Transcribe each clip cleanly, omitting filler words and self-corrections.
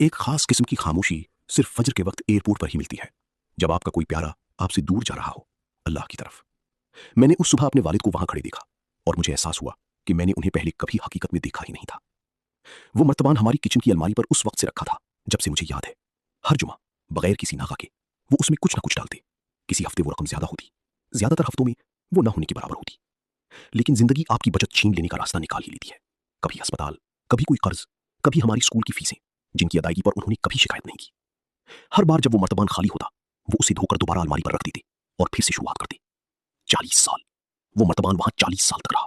एक खास किस्म की खामोशी सिर्फ फजर के वक्त एयरपोर्ट पर ही मिलती है, जब आपका कोई प्यारा आपसे दूर जा रहा हो, अल्लाह की तरफ। मैंने उस सुबह अपने वालिद को वहां खड़े देखा और मुझे एहसास हुआ कि मैंने उन्हें पहले कभी हकीकत में देखा ही नहीं था। वो मर्तबान हमारी किचन की अलमारी पर उस वक्त से रखा था जब से मुझे याद है। हर जुमा बगैर किसी नागा के वो उसमें कुछ ना कुछ डालते। किसी हफ्ते वो रकम ज्यादा होती, ज्यादातर हफ्तों में वो ना होने के बराबर होती। लेकिन जिंदगी आपकी बचत छीन लेने का रास्ता निकाल ही लेती है। कभी अस्पताल, कभी कोई कर्ज, कभी हमारी स्कूल की फीसें, जिनकी अदायगी पर उन्होंने कभी शिकायत नहीं की। हर बार जब वो मर्तबान खाली होता, वो उसे धोकर दोबारा अलमारी पर रख देते और फिर से शुरुआत करते। 40 साल वो मर्तबान वहां 40 साल तक रहा।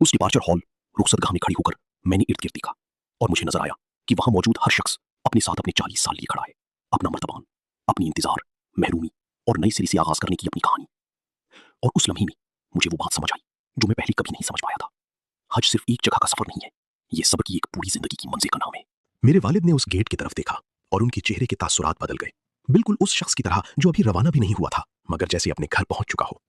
उस डिपार्चर हॉल रुखसतगाह में खड़ी होकर मैंने इर्द गिर्द देखा और मुझे नजर आया कि वहां मौजूद हर शख्स अपने साथ अपने 40 साल लिए खड़ा है। अपना मर्तबान, अपनी इंतजार, महरूमी और नई सिरे से आगाज करने की अपनी कहानी। और उस लम्हे में मुझे वो बात समझ आई जो मैं पहले कभी नहीं समझ पाया था। हज सिर्फ एक जगह का सफर नहीं है, ये सब की एक पूरी जिंदगी की मंजिल का नाम है। मेरे वालिद ने उस गेट की तरफ देखा और उनके चेहरे के तासुरात बदल गए, बिल्कुल उस शख्स की तरह जो अभी रवाना भी नहीं हुआ था मगर जैसे अपने घर पहुंच चुका हो।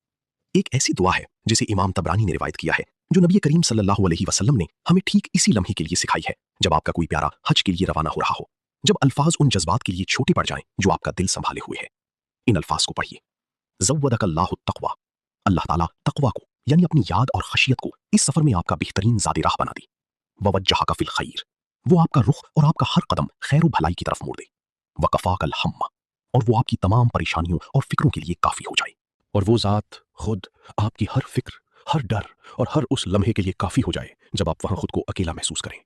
एक ऐसी दुआ है जिसे इमाम तबरानी ने रिवायत किया है, जो नबी करीम सल्लल्लाहु अलैहि वसल्लम ने हमें ठीक इसी लम्हे के लिए सिखाई है जब आपका कोई प्यारा हज के लिए रवाना हो रहा हो। जब अल्फाज उन जज्बात के लिए छोटे पड़ जाएं जो आपका दिल संभाले हुए है, इन अल्फाज को पढ़िए। ज़व्वदकल्लाहु तक़वा, अल्लाह ताला तक़वा को यानी अपनी याद और खशियत को इस सफर में आपका बेहतरीन ज़ादे राह बना दे। ववज्जहका फिल खैर, वो आपका रुख और आपका हर कदम खैर व भलाई की तरफ मोड़ दे। वकफ़ाकल हम्मा, और वो आपकी तमाम परेशानियों और फिक्रों के लिए काफ़ी हो जाए। और वो ज़ात खुद आपकी हर फिक्र, हर डर और हर उस लम्हे के लिए काफ़ी हो जाए जब आप वहां खुद को अकेला महसूस करें।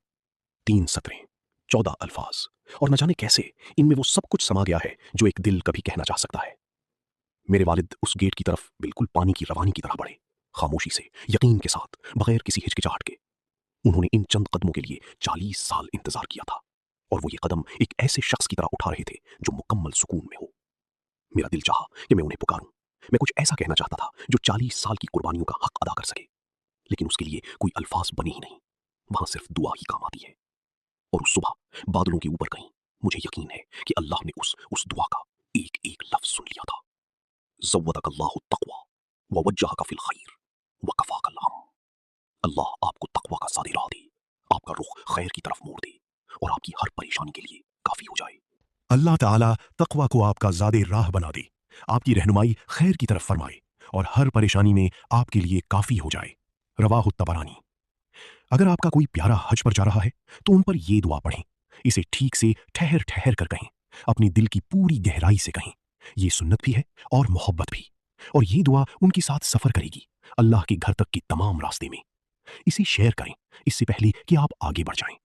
3 सतरें, 14 अल्फाज, और न जाने कैसे इनमें वो सब कुछ समा गया है जो एक दिल कभी कहना चाह सकता है। मेरे वालिद उस गेट की तरफ बिल्कुल पानी की रवानी की तरह बढ़े, खामोशी से, यकीन के साथ, बगैर किसी हिचकिचाहट के। उन्होंने इन चंद कदमों के लिए 40 साल इंतजार किया था, और वो ये कदम एक ऐसे शख्स की तरह उठा रहे थे जो मुकम्मल सुकून में हो। मेरा दिल चाहा कि मैं उन्हें पुकारूं। मैं कुछ ऐसा कहना चाहता था जो 40 साल की कुर्बानियों का हक अदा कर सके, लेकिन उसके लिए कोई अल्फाज बने ही नहीं। वहां सिर्फ दुआ ही काम आती है। और उस सुबह बादलों के ऊपर कहीं मुझे यकीन है कि अल्लाह ने उस दुआ का एक एक लफ्ज सुन लिया था। ज़व्वदकल्लाहु तक़वा ववज्जहका फिल खैर वकफ़ाकल हम। अल्लाह आपको तक़वा का ज़ादे राह दे, आपका रुख खैर की तरफ मोड़ दे और आपकी हर परेशानी के लिए काफी हो जाए। अल्लाह ताला तक़वा को आपका ज़ादे राह बना दे, आपकी रहनुमाई खैर की तरफ फरमाए और हर परेशानी में आपके लिए काफी हो जाए। रवाहु तबरानी। अगर आपका कोई प्यारा हज पर जा रहा है तो उन पर ये दुआ पढ़ें। इसे ठीक से ठहर ठहर कर कहें, अपनी दिल की पूरी गहराई से कहें। ये सुन्नत भी है और मोहब्बत भी, और ये दुआ उनके साथ सफर करेगी अल्लाह के घर तक की तमाम रास्ते में। इसे शेयर करें इससे पहले कि आप आगे बढ़ जाएं।